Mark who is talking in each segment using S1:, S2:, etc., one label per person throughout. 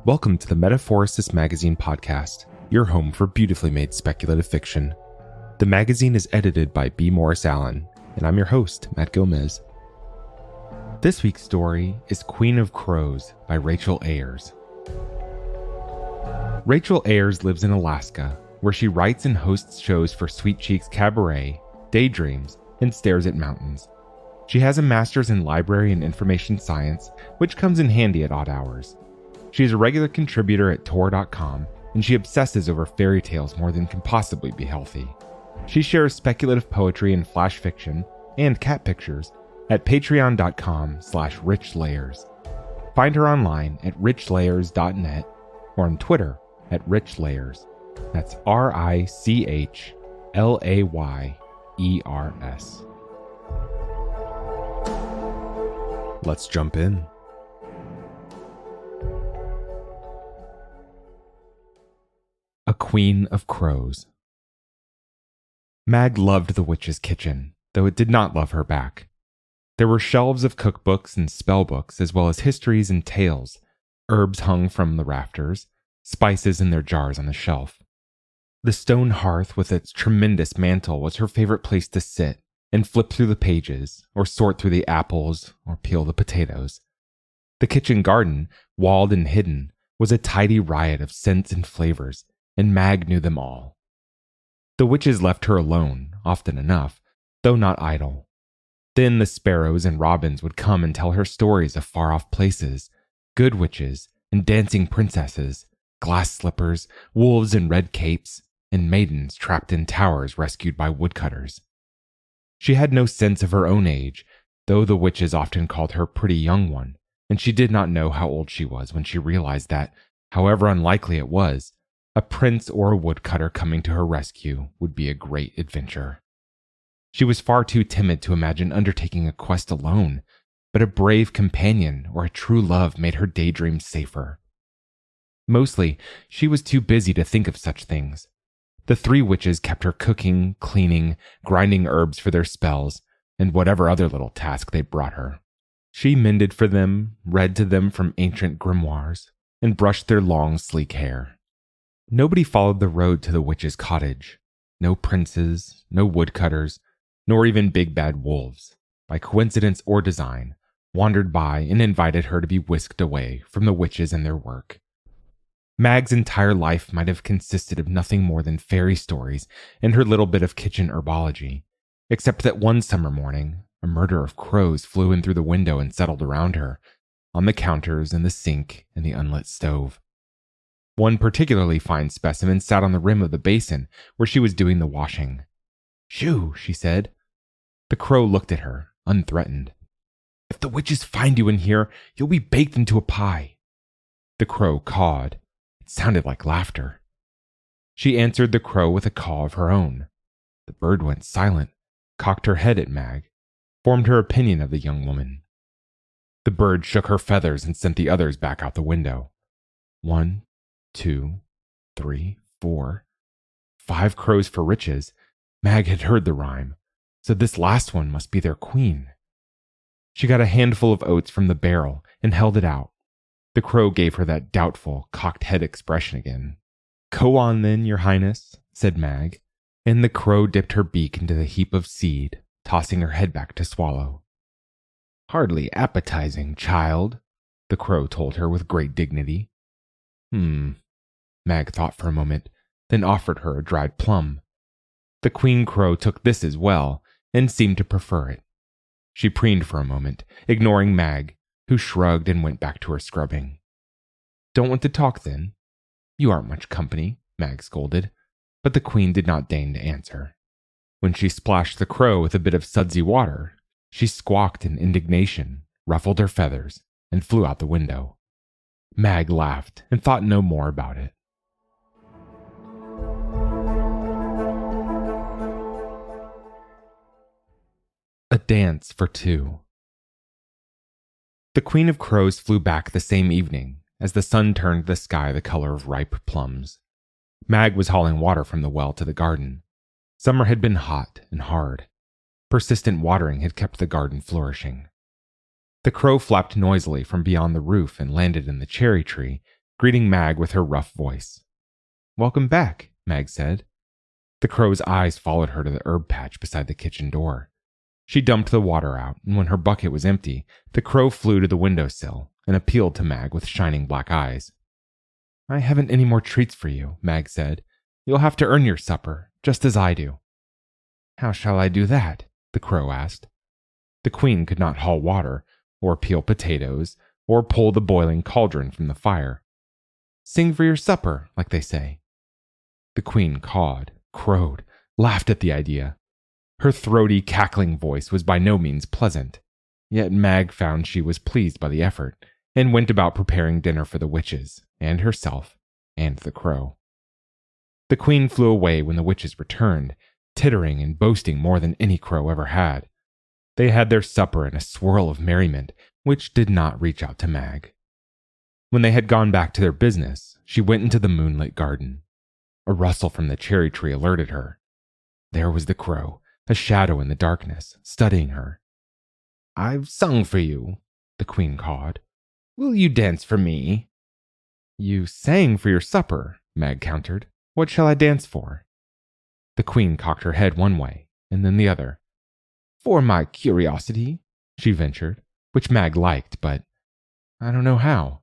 S1: Welcome to the Metaphorosis magazine podcast, your home for beautifully made speculative fiction. The magazine is edited by B. Morris Allen, and I'm your host, Matt Gomez. This week's story is Queen of Crows by Rachel Ayers. Rachel Ayers lives in Alaska, where she writes and hosts shows for Sweet Cheeks Cabaret, Daydreams, and Stares at Mountains. She has a master's in library and information science, which comes in handy at odd hours. She is a regular contributor at Tor.com, and she obsesses over fairy tales more than can possibly be healthy. She shares speculative poetry and flash fiction, and cat pictures, at patreon.com/richlayers. Find her online at richlayers.net or on Twitter at richlayers. That's RICHLAYERS. Let's jump in. A Queen of Crows. Mag loved the witch's kitchen, though it did not love her back. There were shelves of cookbooks and spellbooks, as well as histories and tales. Herbs hung from the rafters, spices in their jars on the shelf. The stone hearth with its tremendous mantel was her favorite place to sit and flip through the pages, or sort through the apples, or peel the potatoes. The kitchen garden, walled and hidden, was a tidy riot of scents and flavors, and Mag knew them all. The witches left her alone, often enough, though not idle. Then the sparrows and robins would come and tell her stories of far-off places, good witches and dancing princesses, glass slippers, wolves in red capes, and maidens trapped in towers rescued by woodcutters. She had no sense of her own age, though the witches often called her pretty young one, and she did not know how old she was when she realized that, however unlikely it was, a prince or a woodcutter coming to her rescue would be a great adventure. She was far too timid to imagine undertaking a quest alone, but a brave companion or a true love made her daydreams safer. Mostly, she was too busy to think of such things. The three witches kept her cooking, cleaning, grinding herbs for their spells, and whatever other little task they brought her. She mended for them, read to them from ancient grimoires, and brushed their long, sleek hair. Nobody followed the road to the witch's cottage. No princes, no woodcutters, nor even big bad wolves, by coincidence or design, wandered by and invited her to be whisked away from the witches and their work. Mag's entire life might have consisted of nothing more than fairy stories and her little bit of kitchen herbology, except that one summer morning, a murder of crows flew in through the window and settled around her, on the counters and the sink and the unlit stove. One particularly fine specimen sat on the rim of the basin where she was doing the washing. "Shoo," she said. The crow looked at her, unthreatened. "If the witches find you in here, you'll be baked into a pie." The crow cawed. It sounded like laughter. She answered the crow with a caw of her own. The bird went silent, cocked her head at Mag, formed her opinion of the young woman. The bird shook her feathers and sent the others back out the window. 1, 2, 3, 4, 5 crows for riches. Mag had heard the rhyme, so this last one must be their queen. She got a handful of oats from the barrel and held it out. The crow gave her that doubtful, cocked head expression again. "Go on then, your highness," said Mag, and the crow dipped her beak into the heap of seed, tossing her head back to swallow. "Hardly appetizing, child," the crow told her with great dignity. Mag thought for a moment, then offered her a dried plum. The queen crow took this as well, and seemed to prefer it. She preened for a moment, ignoring Mag, who shrugged and went back to her scrubbing. "Don't want to talk, then? You aren't much company," Mag scolded, but the queen did not deign to answer. When she splashed the crow with a bit of sudsy water, she squawked in indignation, ruffled her feathers, and flew out the window. Mag laughed and thought no more about it. A Dance for Two. The Queen of Crows flew back the same evening, as the sun turned the sky the color of ripe plums. Mag was hauling water from the well to the garden. Summer had been hot and hard. Persistent watering had kept the garden flourishing. The crow flapped noisily from beyond the roof and landed in the cherry tree, greeting Mag with her rough voice. "Welcome back," Mag said. The crow's eyes followed her to the herb patch beside the kitchen door. She dumped the water out, and when her bucket was empty, the crow flew to the windowsill and appealed to Mag with shining black eyes. "I haven't any more treats for you," Mag said. "You'll have to earn your supper, just as I do." "How shall I do that?" the crow asked. The queen could not haul water, or peel potatoes, or pull the boiling cauldron from the fire. "Sing for your supper, like they say." The queen cawed, crowed, laughed at the idea. Her throaty, cackling voice was by no means pleasant, yet Mag found she was pleased by the effort, and went about preparing dinner for the witches, and herself, and the crow. The queen flew away when the witches returned, tittering and boasting more than any crow ever had. They had their supper in a swirl of merriment, which did not reach out to Mag. When they had gone back to their business, she went into the moonlit garden. A rustle from the cherry tree alerted her. There was the crow, a shadow in the darkness, studying her. "I've sung for you," the queen cawed. "Will you dance for me?" "You sang for your supper," Mag countered. "What shall I dance for?" The queen cocked her head one way, and then the other. "For my curiosity," she ventured, which Mag liked, but I don't know how.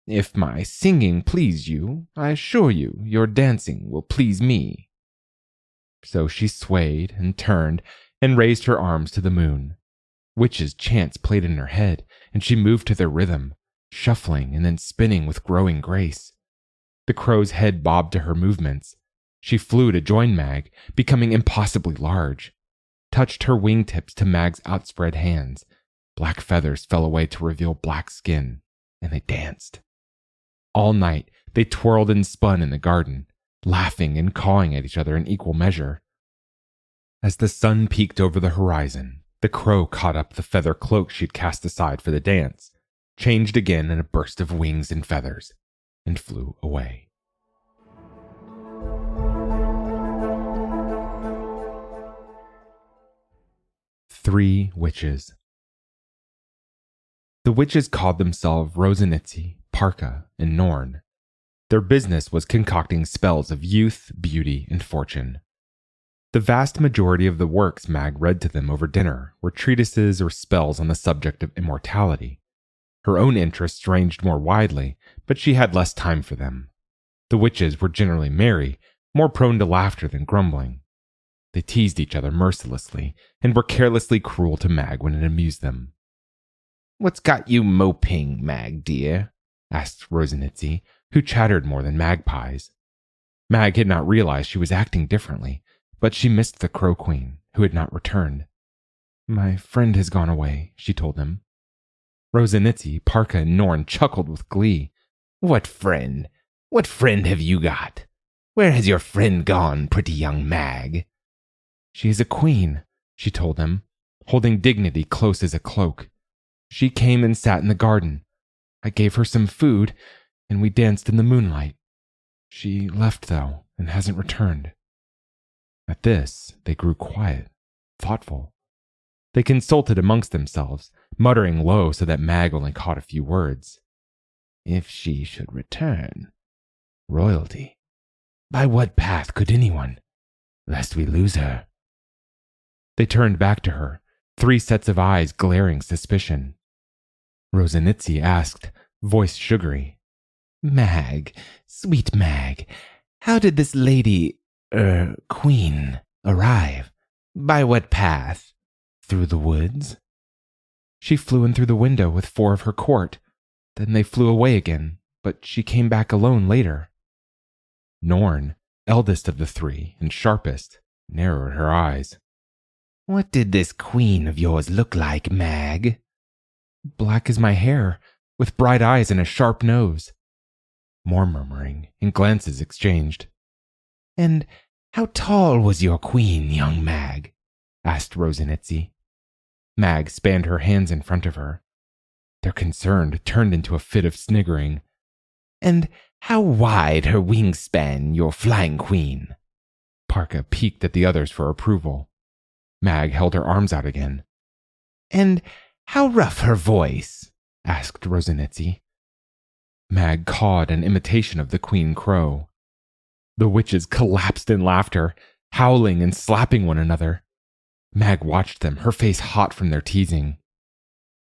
S1: "If my singing pleased you, I assure you your dancing will please me." So she swayed and turned and raised her arms to the moon. Witches' chants played in her head, and she moved to their rhythm, shuffling and then spinning with growing grace. The crow's head bobbed to her movements. She flew to join Mag, becoming impossibly large, touched her wingtips to Mag's outspread hands. Black feathers fell away to reveal black skin, and they danced. All night, they twirled and spun in the garden, laughing and cawing at each other in equal measure. As the sun peeked over the horizon, the crow caught up the feather cloak she'd cast aside for the dance, changed again in a burst of wings and feathers, and flew away. Three Witches. The witches called themselves Rosanitzi, Parka, and Norn. Their business was concocting spells of youth, beauty, and fortune. The vast majority of the works Mag read to them over dinner were treatises or spells on the subject of immortality. Her own interests ranged more widely, but she had less time for them. The witches were generally merry, more prone to laughter than grumbling. They teased each other mercilessly, and were carelessly cruel to Mag when it amused them. "What's got you moping, Mag, dear?" asked Rosanitzi, who chattered more than magpies. Mag had not realized she was acting differently, but she missed the Crow Queen, who had not returned. "My friend has gone away," she told them. Rosanitzi, Parka, and Norn chuckled with glee. "What friend? What friend have you got? Where has your friend gone, pretty young Mag?" "She is a queen," she told them, holding dignity close as a cloak. "She came and sat in the garden. I gave her some food, and we danced in the moonlight. She left, though, and hasn't returned." At this, they grew quiet, thoughtful. They consulted amongst themselves, muttering low so that Mag only caught a few words. "If she should return. Royalty. By what path could anyone? Lest we lose her." They turned back to her, three sets of eyes glaring suspicion. Rosanitzi asked, voice sugary, "Mag, sweet Mag, how did this lady, queen, arrive? By what path? Through the woods?" "She flew in through the window with 4 of her court. Then they flew away again, but she came back alone later." Norn, eldest of the 3 and sharpest, narrowed her eyes. "What did this queen of yours look like, Mag?" "Black as my hair, with bright eyes and a sharp nose." More murmuring, and glances exchanged. "And how tall was your queen, young Mag?" asked Rosanitzi. Mag spanned her hands in front of her. Their concern turned into a fit of sniggering. "And how wide her wingspan, your flying queen?" Parka peeked at the others for approval. Mag held her arms out again. "And how rough her voice?" asked Rosanitzi. Mag cawed an imitation of the queen crow. The witches collapsed in laughter, howling and slapping one another. Mag watched them, her face hot from their teasing.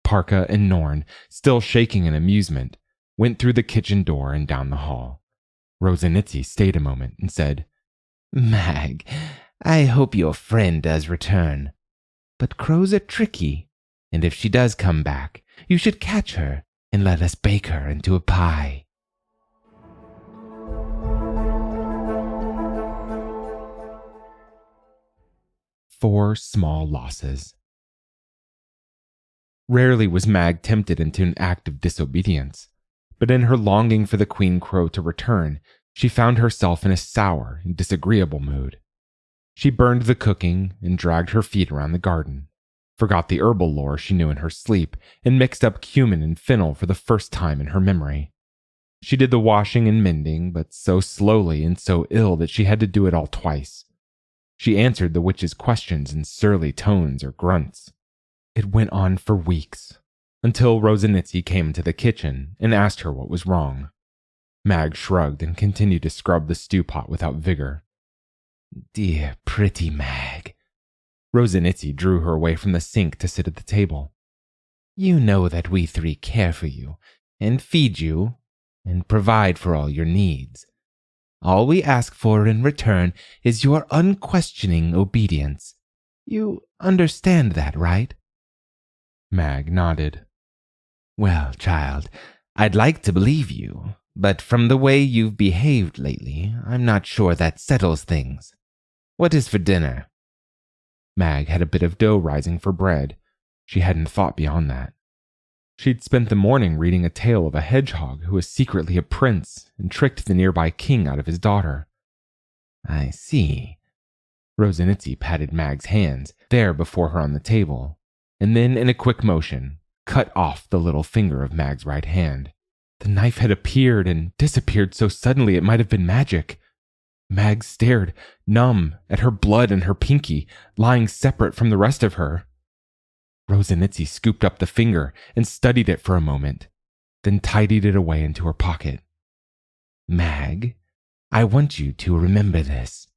S1: Parka and Norn, still shaking in amusement, went through the kitchen door and down the hall. Rosanitzi stayed a moment and said,
S2: Mag, I hope your friend does return. But crows are tricky, and if she does come back, you should catch her and let us bake her into a pie.
S1: Four small losses. Rarely was Mag tempted into an act of disobedience, but in her longing for the queen crow to return, she found herself in a sour and disagreeable mood. She burned the cooking and dragged her feet around the garden, forgot the herbal lore she knew in her sleep, and mixed up cumin and fennel for the first time in her memory. She did the washing and mending, but so slowly and so ill that she had to do it all twice. She answered the witch's questions in surly tones or grunts. It went on for weeks, until Rosanitzi came into the kitchen and asked her what was wrong. Mag shrugged and continued to scrub the stew pot without vigor.
S2: Dear, pretty Mag.
S1: Rosanitzi drew her away from the sink to sit at the table.
S2: You know that we three care for you, and feed you, and provide for all your needs. All we ask for in return is your unquestioning obedience. You understand that, right?
S1: Mag nodded.
S2: Well, child, I'd like to believe you, but from the way you've behaved lately, I'm not sure that settles things. What is for dinner?
S1: Mag had a bit of dough rising for bread. She hadn't thought beyond that. She'd spent the morning reading a tale of a hedgehog who was secretly a prince and tricked the nearby king out of his daughter.
S2: I see.
S1: Rosanitzi patted Mag's hands, there before her on the table, and then in a quick motion, cut off the little finger of Mag's right hand. The knife had appeared and disappeared so suddenly it might have been magic. Mag stared, numb, at her blood and her pinky, lying separate from the rest of her. Rosanitzi scooped up the finger and studied it for a moment, then tidied it away into her pocket.
S2: Mag, I want you to remember this.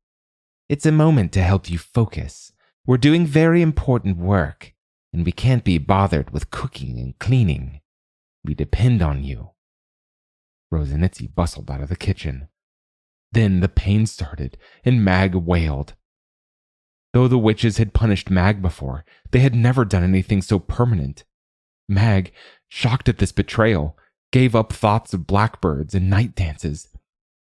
S2: It's a moment to help you focus. We're doing very important work, and we can't be bothered with cooking and cleaning. We depend on you.
S1: Rosanitzi bustled out of the kitchen. Then the pain started, and Mag wailed. Though the witches had punished Mag before, they had never done anything so permanent. Mag, shocked at this betrayal, gave up thoughts of blackbirds and night dances.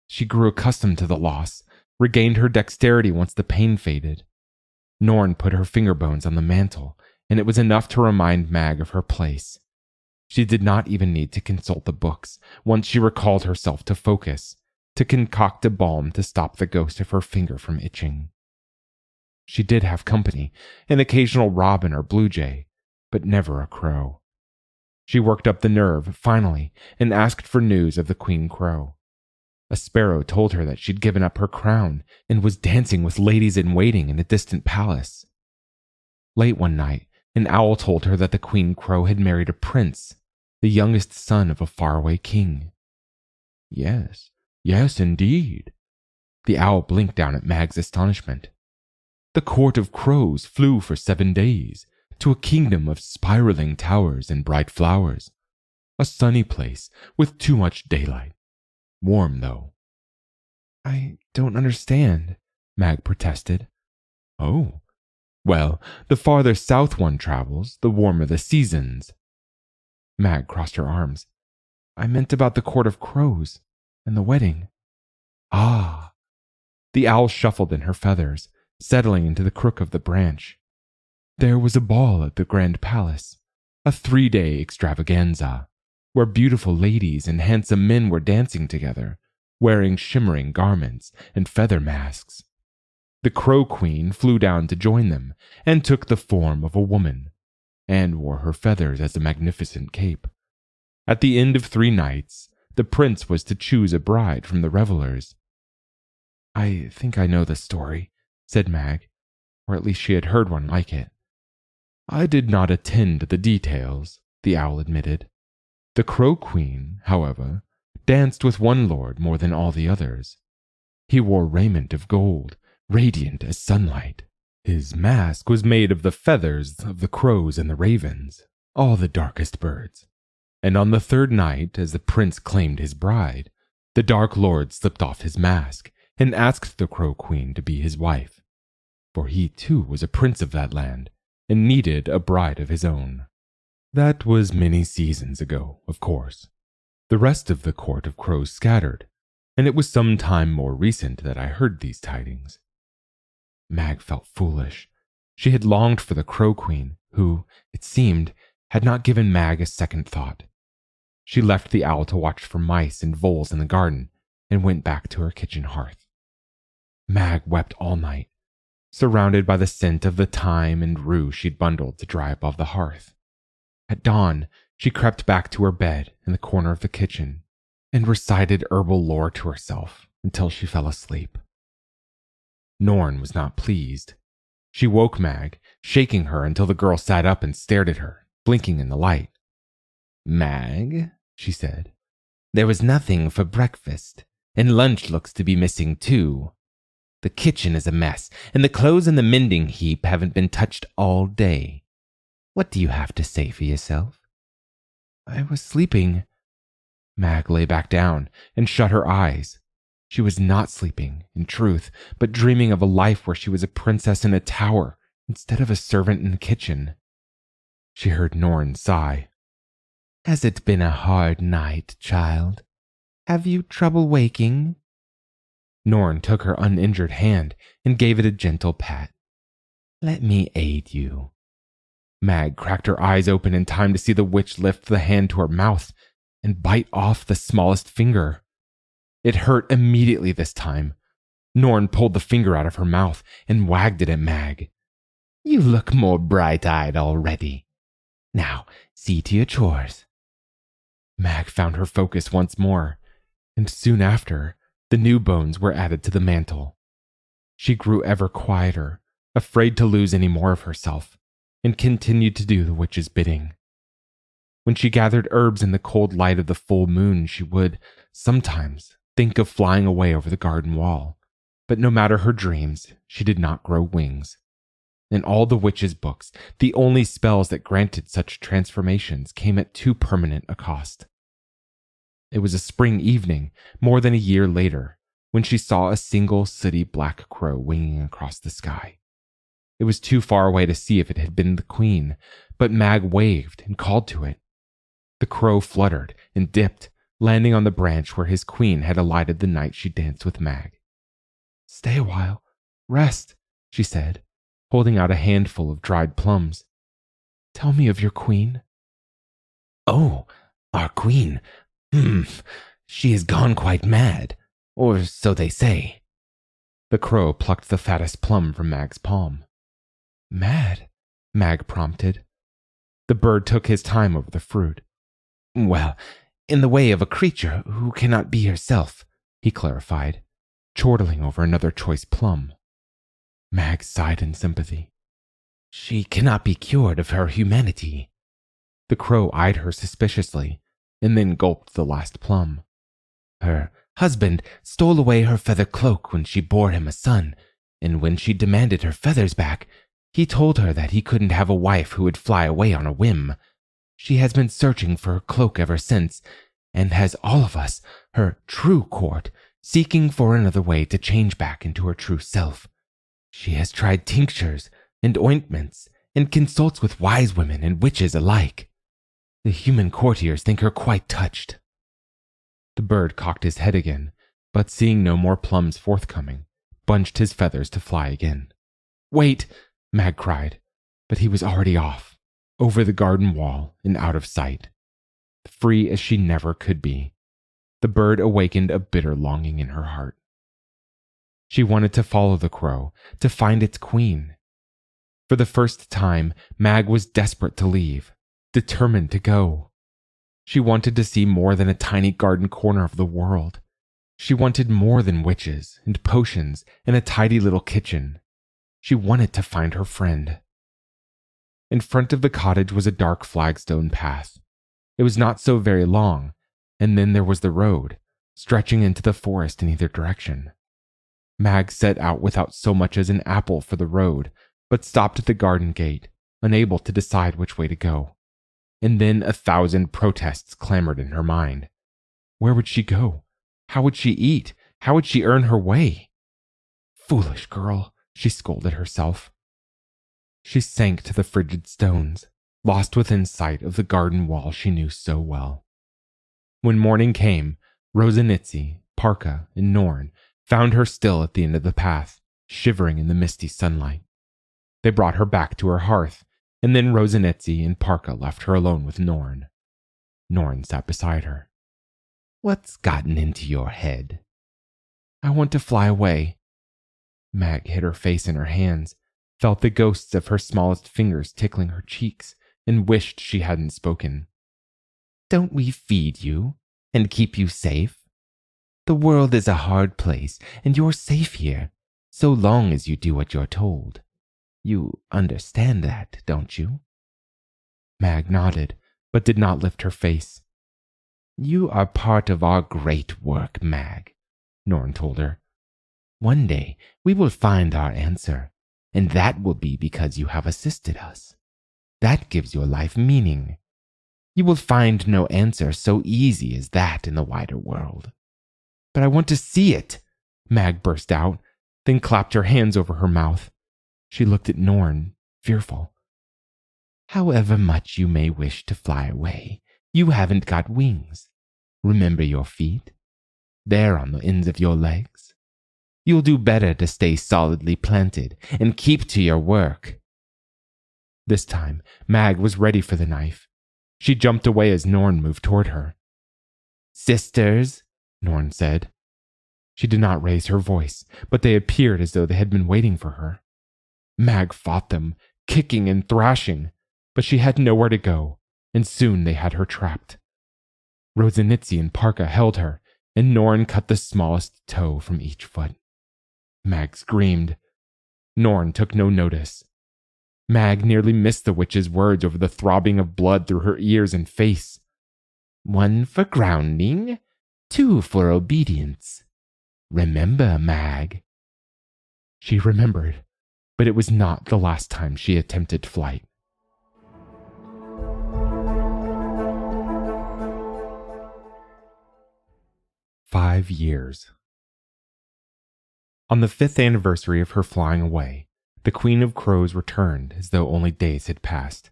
S1: She grew accustomed to the loss, regained her dexterity once the pain faded. Norn put her finger bones on the mantel, and it was enough to remind Mag of her place. She did not even need to consult the books once she recalled herself to focus, to concoct a balm to stop the ghost of her finger from itching. She did have company, an occasional robin or blue jay, but never a crow. She worked up the nerve, finally, and asked for news of the queen crow. A sparrow told her that she'd given up her crown and was dancing with ladies-in-waiting in a distant palace. Late one night, an owl told her that the queen crow had married a prince, the youngest son of a faraway king. Yes, indeed. The owl blinked down at Mag's astonishment. The court of crows flew for 7 days to a kingdom of spiraling towers and bright flowers. A sunny place with too much daylight. Warm, though. I don't understand, Mag protested. Oh, well, the farther south one travels, the warmer the seasons. Mag crossed her arms. I meant about the court of crows and the wedding. Ah. The owl shuffled in her feathers, settling into the crook of the branch. There was a ball at the Grand Palace, a 3-day extravaganza, where beautiful ladies and handsome men were dancing together, wearing shimmering garments and feather masks. The Crow Queen flew down to join them and took the form of a woman, and wore her feathers as a magnificent cape. At the end of 3 nights, the prince was to choose a bride from the revelers. I think I know the story, said Mag, or at least she had heard one like it. I did not attend to the details, the owl admitted. The Crow Queen, however, danced with one lord more than all the others. He wore raiment of gold, radiant as sunlight. His mask was made of the feathers of the crows and the ravens, all the darkest birds. And on the third night, as the prince claimed his bride, the Dark Lord slipped off his mask and asked the Crow Queen to be his wife, for he too was a prince of that land and needed a bride of his own. That was many seasons ago, of course. The rest of the court of crows scattered, and it was some time more recent that I heard these tidings. Mag felt foolish. She had longed for the Crow Queen, who, it seemed, had not given Mag a second thought. She left the owl to watch for mice and voles in the garden and went back to her kitchen hearth. Mag wept all night, surrounded by the scent of the thyme and rue she'd bundled to dry above the hearth. At dawn, she crept back to her bed in the corner of the kitchen and recited herbal lore to herself until she fell asleep. Norn was not pleased. She woke Mag, shaking her until the girl sat up and stared at her, blinking in the light.
S2: "Mag," she said, "there was nothing for breakfast, and lunch looks to be missing too. The kitchen is a mess, and the clothes in the mending heap haven't been touched all day. What do you have to say for yourself?"
S1: "I was sleeping." Mag lay back down and shut her eyes. She was not sleeping, in truth, but dreaming of a life where she was a princess in a tower instead of a servant in the kitchen. She heard Norn sigh.
S2: "Has it been a hard night, child? Have you trouble waking?"
S1: Norn took her uninjured hand and gave it a gentle pat.
S2: "Let me aid you."
S1: Mag cracked her eyes open in time to see the witch lift the hand to her mouth and bite off the smallest finger. It hurt immediately this time. Norn pulled the finger out of her mouth and wagged it at Mag.
S2: "You look more bright-eyed already. Now, see to your chores."
S1: Mag found her focus once more, and soon after, the new bones were added to the mantle. She grew ever quieter, afraid to lose any more of herself, and continued to do the witch's bidding. When she gathered herbs in the cold light of the full moon, she would, sometimes, think of flying away over the garden wall. But no matter her dreams, she did not grow wings. In all the witch's books, the only spells that granted such transformations came at too permanent a cost. It was a spring evening, more than a year later, when she saw a single sooty black crow winging across the sky. It was too far away to see if it had been the queen, but Mag waved and called to it. The crow fluttered and dipped, landing on the branch where his queen had alighted the night she danced with Mag. "Stay a while. Rest," she said, holding out a handful of dried plums. "Tell me of your queen."
S2: "Oh, our queen. She has gone quite mad, or so they say."
S1: The crow plucked the fattest plum from Mag's palm. "Mad?" Mag prompted. The bird took his time over the fruit.
S2: "Well, in the way of a creature who cannot be herself," he clarified,
S1: chortling over another choice plum. Mag sighed in sympathy.
S2: "She cannot be cured of her humanity."
S1: The crow eyed her suspiciously, and then gulped the last plum.
S2: "Her husband stole away her feather cloak when she bore him a son, and when she demanded her feathers back, he told her that he couldn't have a wife who would fly away on a whim. She has been searching for her cloak ever since, and has all of us, her true court, seeking for another way to change back into her true self. She has tried tinctures and ointments, and consults with wise women and witches alike. The human courtiers think her quite touched." The bird cocked his head again, but seeing no more plums forthcoming, bunched his feathers to fly again. "Wait!" Mag cried, but he was already off, over the garden wall and out of sight. Free as she never could be, the bird awakened a bitter longing in her heart. She wanted to follow the crow, to find its queen. For the first time, Mag was desperate to leave, determined to go. She wanted to see more than a tiny garden corner of the world. She wanted more than witches and potions and a tidy little kitchen. She wanted to find her friend. In front of the cottage was a dark flagstone path. It was not so very long, and then there was the road,
S1: stretching into the forest in either direction. Mag set out without so much as an apple for the road, but stopped at the garden gate, unable to decide which way to go. And then 1,000 protests clamored in her mind. Where would she go? How would she eat? How would she earn her way? Foolish girl, she scolded herself. She sank to the frigid stones, lost within sight of the garden wall she knew so well. When morning came, Rosanitzi, Parka, and Norn found her still at the end of the path, shivering in the misty sunlight. They brought her back to her hearth, and then Rosanitzi and Parka left her alone with Norn. Norn sat beside her.
S2: What's gotten into your head?
S1: I want to fly away. Mag hid her face in her hands, felt the ghosts of her smallest fingers tickling her cheeks, and wished she hadn't spoken.
S2: Don't we feed you and keep you safe? The world is a hard place, and you're safe here, so long as you do what you're told. You understand that, don't you?
S1: Mag nodded, but did not lift her face.
S2: You are part of our great work, Mag, Norn told her. One day we will find our answer, and that will be because you have assisted us. That gives your life meaning. You will find no answer so easy as that in the wider world.
S1: But I want to see it, Mag burst out, then clapped her hands over her mouth. She looked at Norn, fearful.
S2: However much you may wish to fly away, you haven't got wings. Remember your feet? They're on the ends of your legs. You'll do better to stay solidly planted and keep to your work.
S1: This time, Mag was ready for the knife. She jumped away as Norn moved toward her.
S2: Sisters,
S1: Norn said. She did not raise her voice, but they appeared as though they had been waiting for her. Mag fought them, kicking and thrashing, but she had nowhere to go, and soon they had her trapped. Rosanitzi and Parka held her, and Norn cut the smallest toe from each foot. Mag screamed. Norn took no notice. Mag nearly missed the witch's words over the throbbing of blood through her ears and face.
S2: 1 for grounding, 2 for obedience. Remember, Mag.
S1: She remembered, but it was not the last time she attempted flight. "5 years. On the 5th anniversary of her flying away, the Queen of Crows returned as though only days had passed.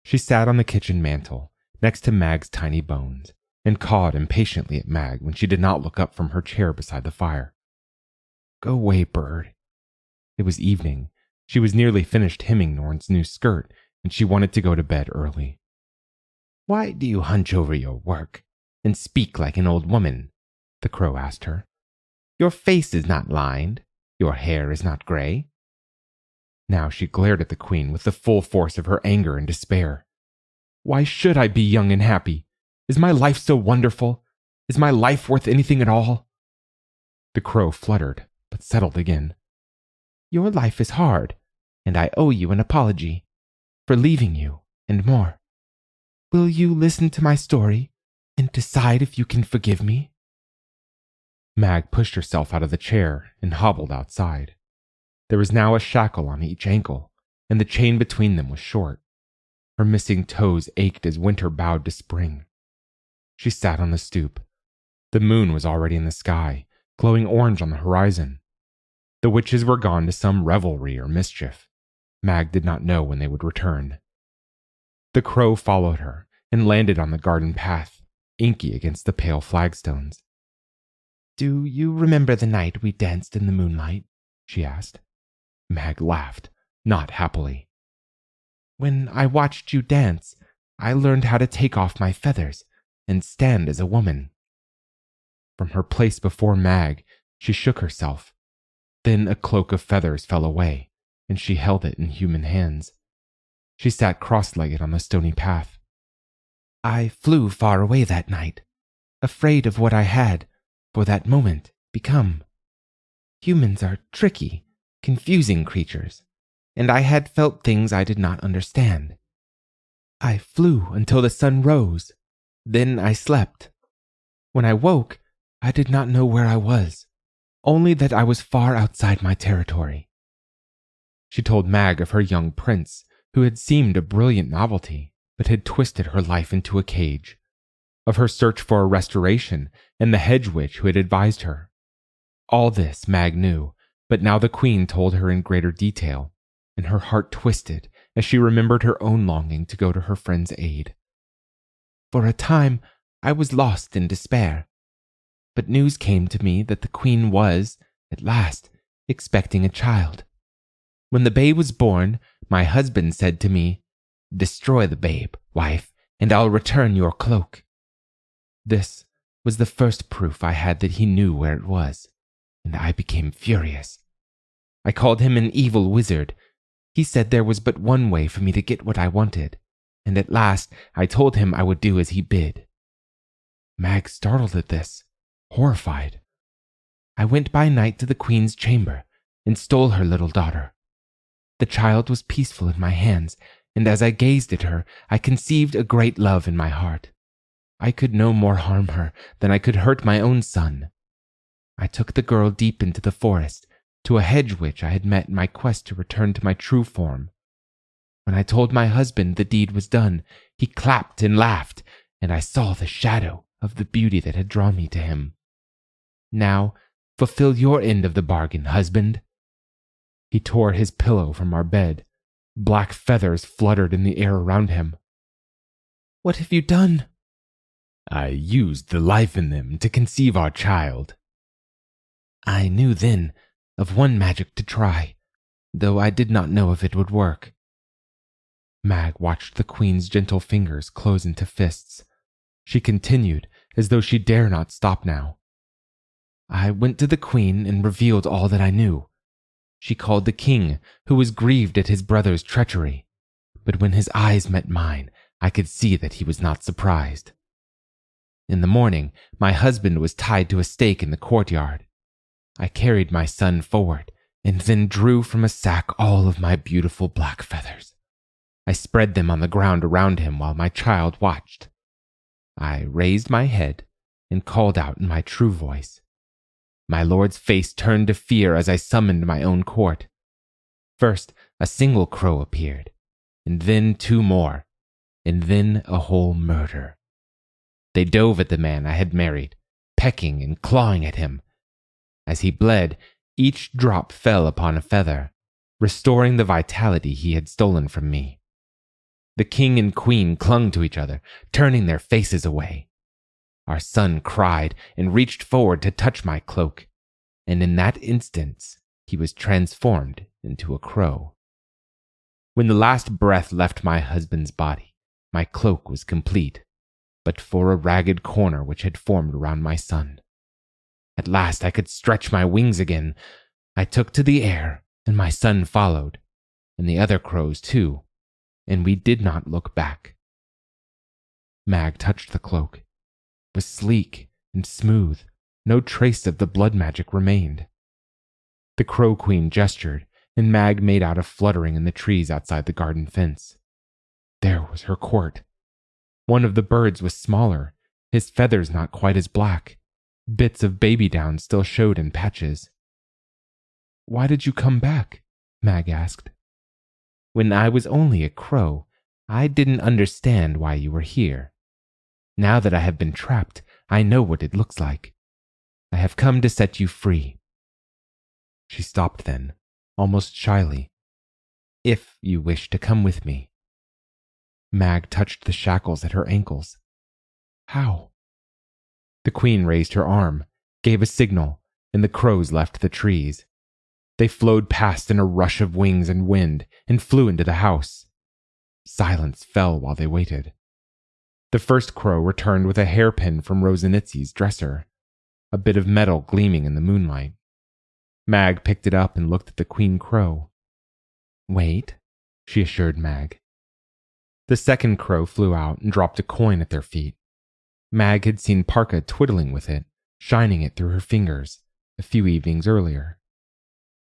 S1: She sat on the kitchen mantel, next to Mag's tiny bones, and cawed impatiently at Mag when she did not look up from her chair beside the fire. Go away, bird. It was evening. She was nearly finished hemming Norn's new skirt, and she wanted to go to bed early.
S2: Why do you hunch over your work and speak like an old woman? The crow asked her. Your face is not lined. Your hair is not gray.
S1: Now she glared at the queen with the full force of her anger and despair. Why should I be young and happy? Is my life so wonderful? Is my life worth anything at all? The crow fluttered, but settled again.
S2: Your life is hard, and I owe you an apology for leaving you and more. Will you listen to my story and decide if you can forgive me?
S1: Mag pushed herself out of the chair and hobbled outside. There was now a shackle on each ankle, and the chain between them was short. Her missing toes ached as winter bowed to spring. She sat on the stoop. The moon was already in the sky, glowing orange on the horizon. The witches were gone to some revelry or mischief. Mag did not know when they would return. The crow followed her and landed on the garden path, inky against the pale flagstones.
S2: Do you remember the night we danced in the moonlight? She asked.
S1: Mag laughed, not happily.
S2: When I watched you dance, I learned how to take off my feathers and stand as a woman.
S1: From her place before Mag, she shook herself. Then a cloak of feathers fell away, and she held it in human hands. She sat cross-legged on the stony path.
S2: I flew far away that night, afraid of what I had, for that moment, become. Humans are tricky, confusing creatures, and I had felt things I did not understand. I flew until the sun rose. Then I slept. When I woke, I did not know where I was, only that I was far outside my territory.
S1: She told Mag of her young prince, who had seemed a brilliant novelty, but had twisted her life into a cage, of her search for a restoration and the hedge witch who had advised her. All this Mag knew, but now the queen told her in greater detail, and her heart twisted as she remembered her own longing to go to her friend's aid.
S2: For a time, I was lost in despair, but news came to me that the queen was, at last, expecting a child. When the babe was born, my husband said to me, "Destroy the babe, wife, and I'll return your cloak." This was the first proof I had that he knew where it was, and I became furious. I called him an evil wizard. He said there was but one way for me to get what I wanted, and at last I told him I would do as he bid.
S1: Mag startled at this, horrified.
S2: I went by night to the queen's chamber and stole her little daughter. The child was peaceful in my hands, and as I gazed at her, I conceived a great love in my heart. I could no more harm her than I could hurt my own son. I took the girl deep into the forest, to a hedge witch I had met in my quest to return to my true form. When I told my husband the deed was done, he clapped and laughed, and I saw the shadow of the beauty that had drawn me to him. Now, fulfill your end of the bargain, husband.
S1: He tore his pillow from our bed. Black feathers fluttered in the air around him.
S2: What have you done?
S1: I used the life in them to conceive our child.
S2: I knew then of one magic to try, though I did not know if it would work.
S1: Mag watched the queen's gentle fingers close into fists. She continued, as though she dare not stop now.
S2: I went to the queen and revealed all that I knew. She called the king, who was grieved at his brother's treachery, but when his eyes met mine, I could see that he was not surprised. In the morning, my husband was tied to a stake in the courtyard. I carried my son forward, and then drew from a sack all of my beautiful black feathers. I spread them on the ground around him while my child watched. I raised my head and called out in my true voice. My lord's face turned to fear as I summoned my own court. First, a single crow appeared, and then 2 more, and then a whole murder. They dove at the man I had married, pecking and clawing at him. As he bled, each drop fell upon a feather, restoring the vitality he had stolen from me. The king and queen clung to each other, turning their faces away. Our son cried and reached forward to touch my cloak, and in that instant he was transformed into a crow. When the last breath left my husband's body, my cloak was complete, but for a ragged corner which had formed around my son. At last I could stretch my wings again. I took to the air, and my son followed, and the other crows too, and we did not look back. Mag touched the cloak. It was sleek and smooth. No trace of the blood magic remained. The Crow Queen gestured, and Mag made out a fluttering in the trees outside the garden fence. There was her court. One of the birds was smaller, his feathers not quite as black. Bits of baby down still showed in patches. "Why did you come back?" Mag asked. "When I was only a crow, I didn't understand why you were here. Now that I have been trapped, I know what it looks like. I have come to set you free." She stopped then, almost shyly. "If you wish to come with me." Mag touched the shackles at her ankles. "How?" The queen raised her arm, gave a signal, and the crows left the trees. They flowed past in a rush of wings and wind and flew into the house. Silence fell while they waited. The first crow returned with a hairpin from Rosanitzi's dresser, a bit of metal gleaming in the moonlight. Mag picked it up and looked at the queen crow. "Wait," she assured Mag. The second crow flew out and dropped a coin at their feet. Mag had seen Parka twiddling with it, shining it through her fingers, a few evenings earlier.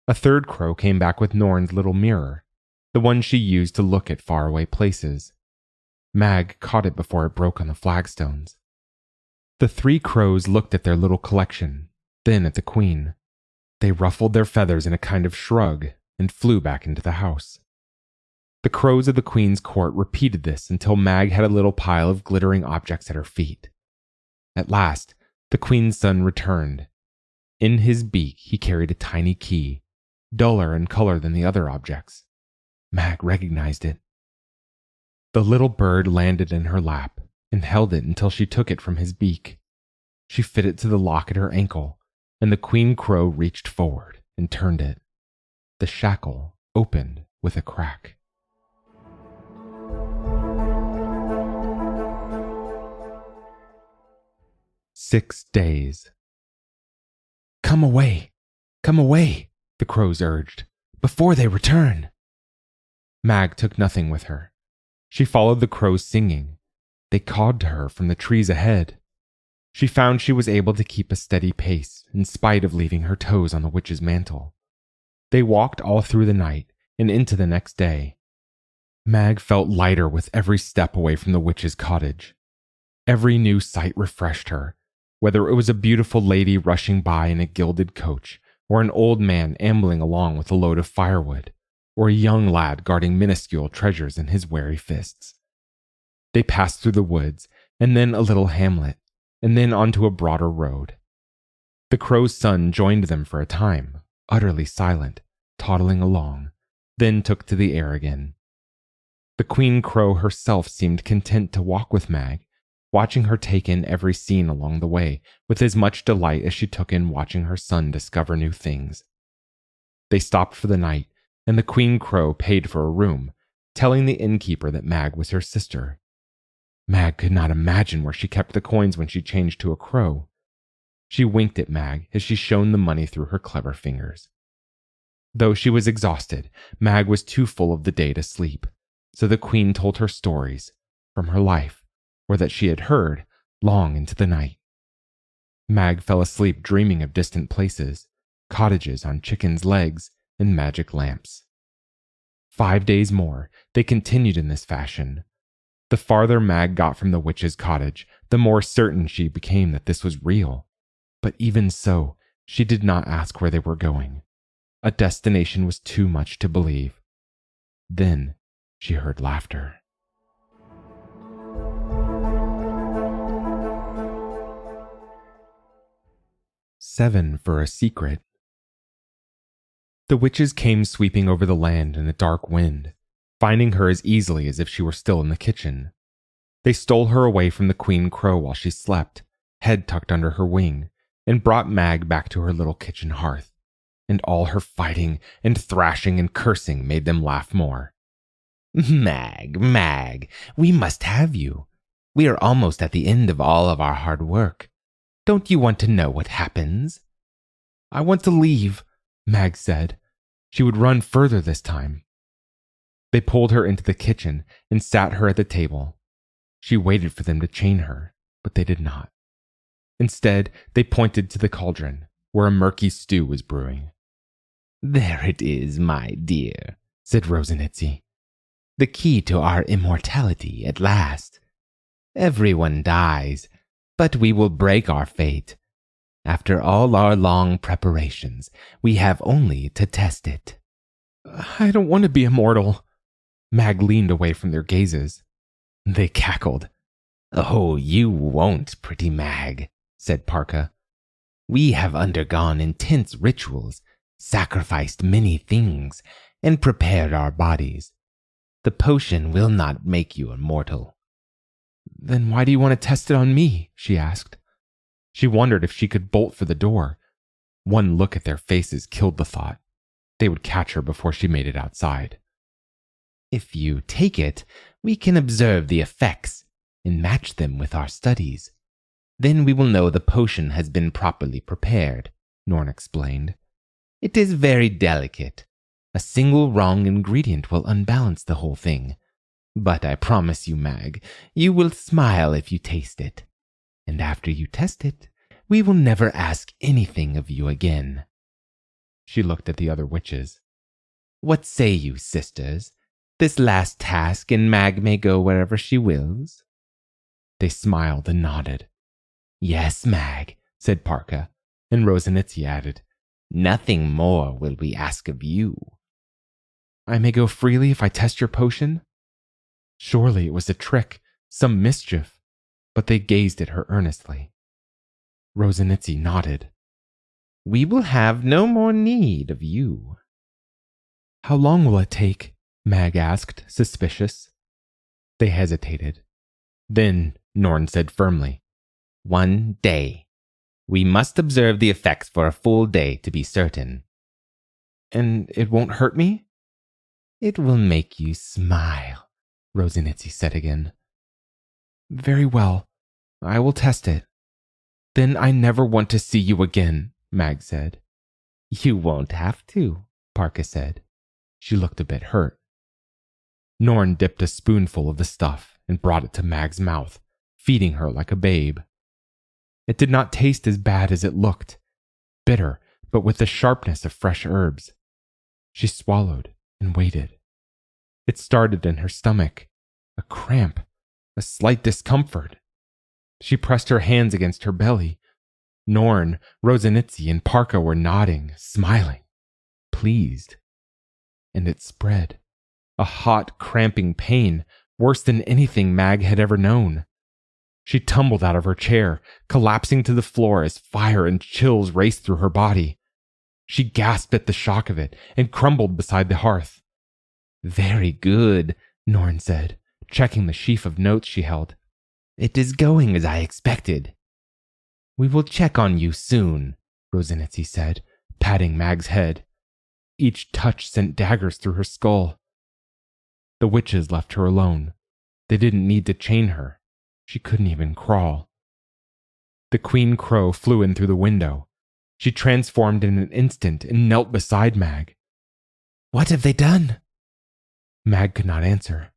S2: A third crow came back with Norn's little mirror, the one she used to look at faraway places. Mag caught it before it broke on the flagstones. The
S1: The 3 crows looked at their little collection, then at the queen. They ruffled their feathers in a kind of shrug and flew back into the house. The crows of the queen's court repeated this until Mag had a little pile of glittering objects at her feet. At last, the queen's son returned. In his beak he carried a tiny key, duller in color than the other objects. Mag recognized it. The little bird landed in her lap and held it until she took it from his beak. She fit it to the lock at her ankle, and the queen crow reached forward and turned it. The shackle opened with a crack. "6 days. Come away, the crows urged, before they return." Mag took nothing with her. She followed the crows singing. They called to her from the trees ahead. She found she was able to keep a steady pace in spite of leaving her toes on the witch's mantle. They walked all through the night and into the next day. Mag felt lighter with every step away from the witch's cottage. Every new sight refreshed her, whether it was a beautiful lady rushing by in a gilded coach, or an old man ambling along with a load of firewood, or a young lad guarding minuscule treasures in his wary fists. They passed through the woods, and then a little hamlet, and then onto a broader road. The crow's son joined them for a time, utterly silent, toddling along, then took to the air again. The queen crow herself seemed content to walk with Mag, watching her take in every scene along the way with as much delight as she took in watching her son discover new things. They stopped for the night, and the queen crow paid for a room, telling the innkeeper that Mag was her sister. Mag could not imagine where she kept the coins when she changed to a crow. She winked at Mag as she shone the money through her clever fingers. Though she was exhausted, Mag was too full of the day to sleep, so the queen told her stories from her life, or that she had heard, long into the night. Mag fell asleep dreaming of distant places, cottages on chickens' legs, and magic lamps. 5 days more, they continued in this fashion. The farther Mag got from the witch's cottage, the more certain she became that this was real. But even so, she did not ask where they were going. A destination was too much to believe. Then she heard laughter. "7 for a secret." The witches came sweeping over the land in a dark wind, finding her as easily as if she were still in the kitchen. They stole her away from the queen crow while she slept, head tucked under her wing, and brought Mag back to her little kitchen hearth. And all her fighting and thrashing and cursing made them laugh more.
S2: Mag, we must have you. We are almost at the end of all of our hard work. Don't you want to know what happens?"
S1: "I want to leave," Mag said. She would run further this time. They pulled her into the kitchen and sat her at the table. She waited for them to chain her, but they did not. Instead, they pointed to the cauldron, where a murky stew was brewing.
S2: "There it is, my dear," said Rosanitzi. "The key to our immortality at last. Everyone dies, but we will break our fate. After all our long preparations, we have only to test it."
S1: "I don't want to be immortal." Mag leaned away from their gazes. They cackled.
S2: "Oh, you won't, pretty Mag," said Parka. "We have undergone intense rituals, sacrificed many things, and prepared our bodies. The potion will not make you immortal."
S1: "Then why do you want to test it on me?" she asked. She wondered if she could bolt for the door. One look at their faces killed the thought. They would catch her before she made it outside.
S2: "If you take it, we can observe the effects and match them with our studies. Then we will know the potion has been properly prepared," Norn explained. "It is very delicate. A single wrong ingredient will unbalance the whole thing. But I promise you, Mag, you will smile if you taste it. And after you test it, we will never ask anything of you again."
S1: She looked at the other witches.
S2: "What say you, sisters? This last task, and Mag may go wherever she wills?"
S1: They smiled and nodded.
S2: Yes, Mag, said Parka, and Rosanitzi added, Nothing more will we ask of you.
S1: I may go freely if I test your potion? Surely it was a trick, some mischief, but they gazed at her earnestly. Rosanitzi nodded.
S2: We will have no more need of you.
S1: How long will it take? Mag asked, suspicious. They hesitated. Then Norn said firmly,
S2: 1 day. We must observe the effects for a full day to be certain.
S1: And it won't hurt me?
S2: It will make you smile, Rosanitzi said again.
S1: Very well. I will test it. Then I never want to see you again, Mag said.
S2: You won't have to, Parka said.
S1: She looked a bit hurt. Norn dipped a spoonful of the stuff and brought it to Mag's mouth, feeding her like a babe. It did not taste as bad as it looked, bitter, but with the sharpness of fresh herbs. She swallowed and waited. It started in her stomach, a cramp, a slight discomfort. She pressed her hands against her belly. Norn, Rosanitzi, and Parka were nodding, smiling, pleased. And it spread, a hot, cramping pain, worse than anything Mag had ever known. She tumbled out of her chair, collapsing to the floor as fire and chills raced through her body. She gasped at the shock of it and crumbled beside the hearth.
S2: Very good, Norn said, checking the sheaf of notes she held. It is going as I expected. We will check on you soon, Rosanitzi said, patting Mag's head.
S1: Each touch sent daggers through her skull. The witches left her alone. They didn't need to chain her. She couldn't even crawl. The queen crow flew in through the window. She transformed in an instant and knelt beside Mag.
S2: What have they done?
S1: Mag could not answer.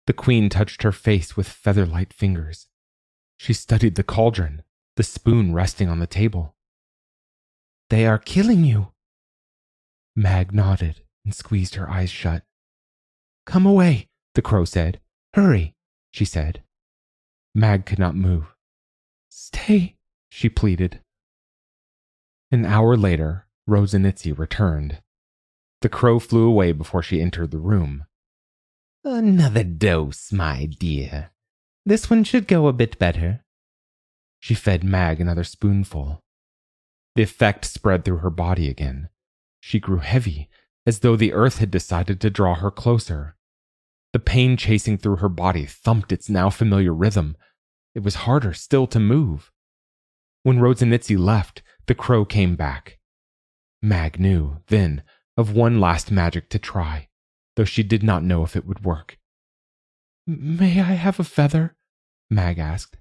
S1: The queen touched her face with feather-light fingers. She studied the cauldron, the spoon resting on the table.
S2: They are killing you.
S1: Mag nodded and squeezed her eyes shut.
S2: Come away, the crow said. Hurry, she said.
S1: Mag could not move.
S2: Stay, she pleaded.
S1: An hour later, Rosanitzi returned. The crow flew away before she entered the room.
S2: Another dose, my dear. This one should go a bit better.
S1: She fed Mag another spoonful. The effect spread through her body again. She grew heavy, as though the earth had decided to draw her closer. The pain chasing through her body thumped its now familiar rhythm. It was harder still to move. When Rosanitzi left, the crow came back. Mag knew, then, of one last magic to try, though she did not know if it would work. May I have a feather? Mag asked.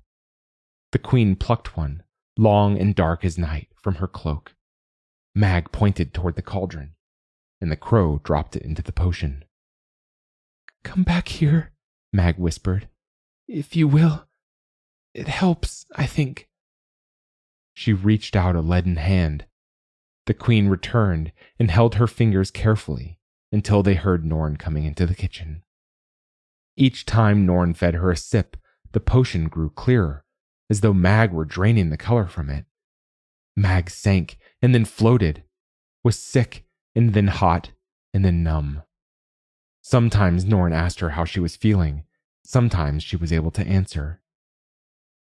S1: The queen plucked one, long and dark as night, from her cloak. Mag pointed toward the cauldron, and the crow dropped it into the potion. Come back here, Mag whispered. If you will. It helps, I think. She reached out a leaden hand. The queen returned and held her fingers carefully until they heard Norn coming into the kitchen. Each time Norn fed her a sip, the potion grew clearer, as though Mag were draining the color from it. Mag sank and then floated, was sick and then hot and then numb. Sometimes Norn asked her how she was feeling. Sometimes she was able to answer.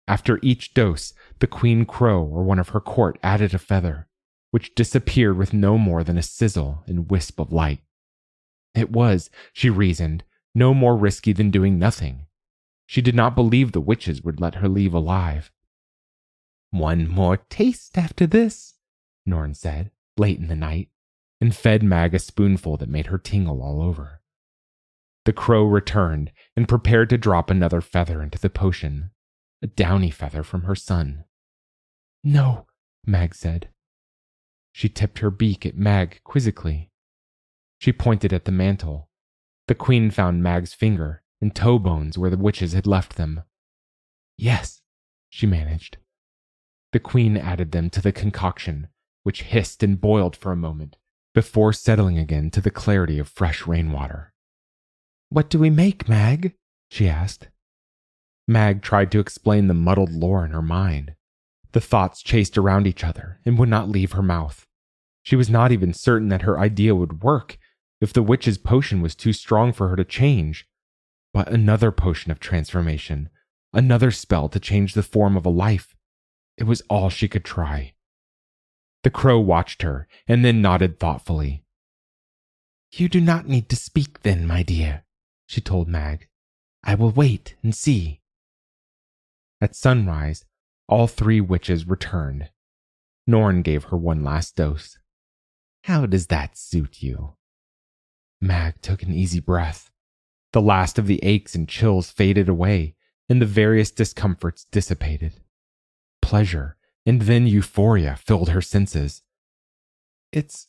S1: After each dose, the queen crow or one of her court added a feather, which disappeared with no more than a sizzle and wisp of light. It was, she reasoned, no more risky than doing nothing. She did not believe the witches would let her leave alive. One more taste after this, Norn said, late in the night, and fed Mag a spoonful that made her tingle all over. The crow returned and prepared to drop another feather into the potion, a downy feather from her son. No, Mag said. She tipped her beak at Mag quizzically. She pointed at the mantle. The queen found Mag's finger and toe bones where the witches had left them. Yes, she managed. The queen added them to the concoction, which hissed and boiled for a moment before settling again to the clarity of fresh rainwater. What do we make, Mag? She asked. Mag tried to explain the muddled lore in her mind. The thoughts chased around each other and would not leave her mouth. She was not even certain that her idea would work if the witch's potion was too strong for her to change. But another potion of transformation, another spell to change the form of a life, it was all she could try. The crow watched her and then nodded thoughtfully.
S2: "You do not need to speak then, my dear," she told Mag. "I will wait and see."
S1: At sunrise, all 3 witches returned. Norn gave her one last dose.
S2: "How does that suit you?"
S1: Mag took an easy breath. The last of the aches and chills faded away, and the various discomforts dissipated. Pleasure and then euphoria filled her senses. "It's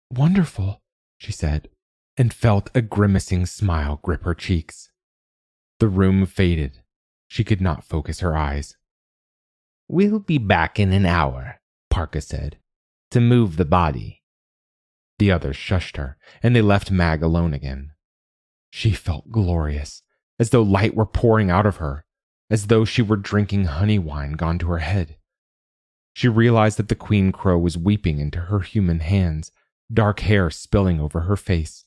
S1: wonderful," she said, and felt a grimacing smile grip her cheeks. The room faded. She could not focus her eyes.
S2: "We'll be back in an hour," Parka said, "to move the body."
S1: The others shushed her, and they left Mag alone again. She felt glorious, as though light were pouring out of her, as though she were drinking honey wine gone to her head. She realized that the queen crow was weeping into her human hands, dark hair spilling over her face.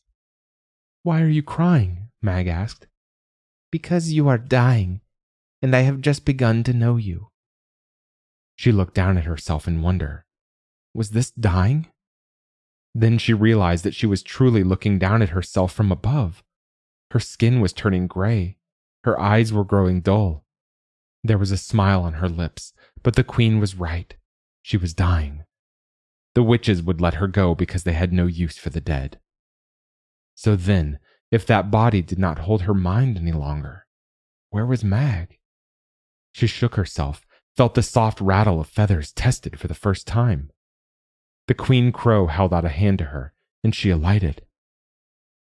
S1: "Why are you crying?" Mag asked.
S2: "Because you are dying, and I have just begun to know you."
S1: She looked down at herself in wonder. Was this dying? Then she realized that she was truly looking down at herself from above. Her skin was turning gray. Her eyes were growing dull. There was a smile on her lips, but the queen was right. She was dying. The witches would let her go because they had no use for the dead. So then, if that body did not hold her mind any longer, where was Mag? She shook herself, felt the soft rattle of feathers tested for the first time. The queen crow held out a hand to her, and she alighted.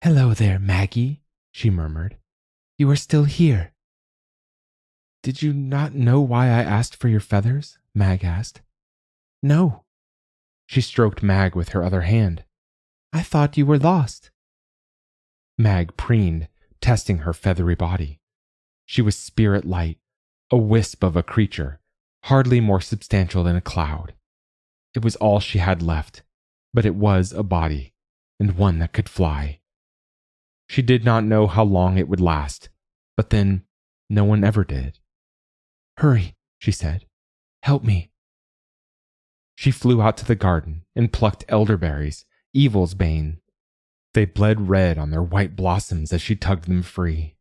S2: "Hello there, Maggie," she murmured. "You are still here."
S1: "Did you not know why I asked for your feathers?" Mag asked.
S2: "No."
S1: She stroked Mag with her other hand.
S2: "I thought you were lost."
S1: Mag preened, testing her feathery body. She was spirit light, a wisp of a creature, hardly more substantial than a cloud. It was all she had left, but it was a body, and one that could fly. She did not know how long it would last, but then no one ever did. "Hurry," she said. "Help me." She flew out to the garden and plucked elderberries, Evil's bane. They bled red on their white blossoms as she tugged them free.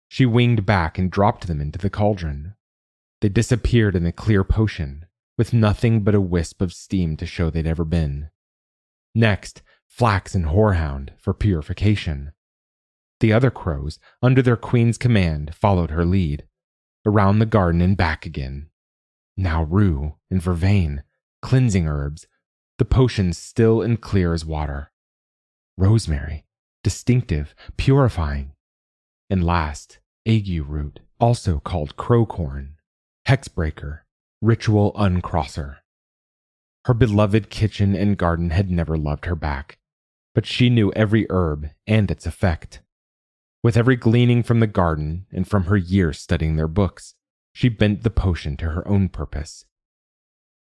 S1: She winged back and dropped them into the cauldron. They disappeared in the clear potion, with nothing but a wisp of steam to show they'd ever been. Next, flax and horehound for purification. The other crows, under their queen's command, followed her lead, around the garden and back again. Now rue and vervain, cleansing herbs, the potions still and clear as water. Rosemary, distinctive, purifying. And last, ague root, also called crowcorn, hexbreaker, ritual uncrosser. Her beloved kitchen and garden had never loved her back, but she knew every herb and its effect. With every gleaning from the garden and from her years studying their books, she bent the potion to her own purpose.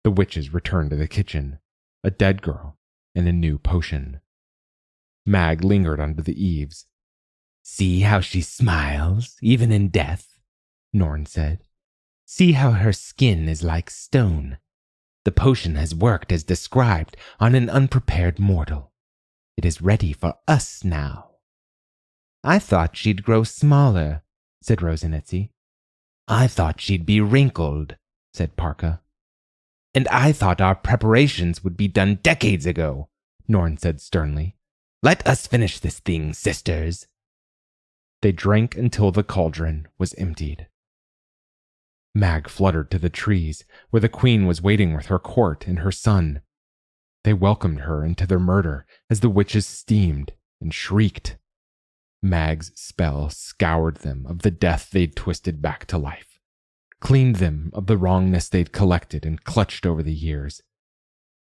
S1: The witches returned to the kitchen, a dead girl and a new potion. Mag lingered under the eaves.
S2: "See how she smiles, even in death," Norn said. "See how her skin is like stone. The potion has worked as described on an unprepared mortal. It is ready for us now." "I thought she'd grow smaller," said Rosanitzi. "I thought she'd be wrinkled," said Parka. "And I thought our preparations would be done decades ago," Norn said sternly. "Let us finish this thing, sisters."
S1: They drank until the cauldron was emptied. Mag fluttered to the trees, where the queen was waiting with her court and her son. They welcomed her into their murder as the witches steamed and shrieked. Mag's spell scoured them of the death they'd twisted back to life, cleaned them of the wrongness they'd collected and clutched over the years.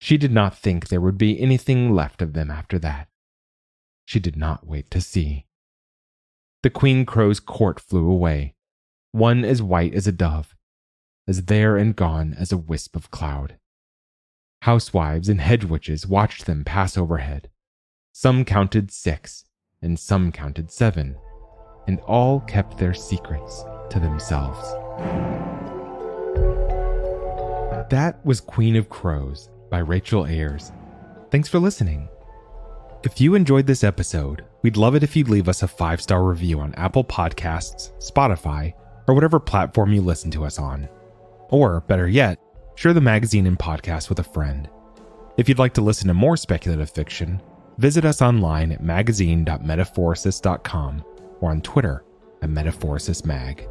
S1: She did not think there would be anything left of them after that. She did not wait to see. The queen crow's court flew away, one as white as a dove. as there and gone as a wisp of cloud. Housewives and hedge witches watched them pass overhead. Some counted 6, and some counted 7, and all kept their secrets to themselves. That was Queen of Crows by Rachel Ayers. Thanks for listening. If you enjoyed this episode, we'd love it if you'd leave us a 5-star review on Apple Podcasts, Spotify, or whatever platform you listen to us on. Or, better yet, share the magazine and podcast with a friend. If you'd like to listen to more speculative fiction, visit us online at magazine.metaphorosis.com or on Twitter at MetaphorosisMag.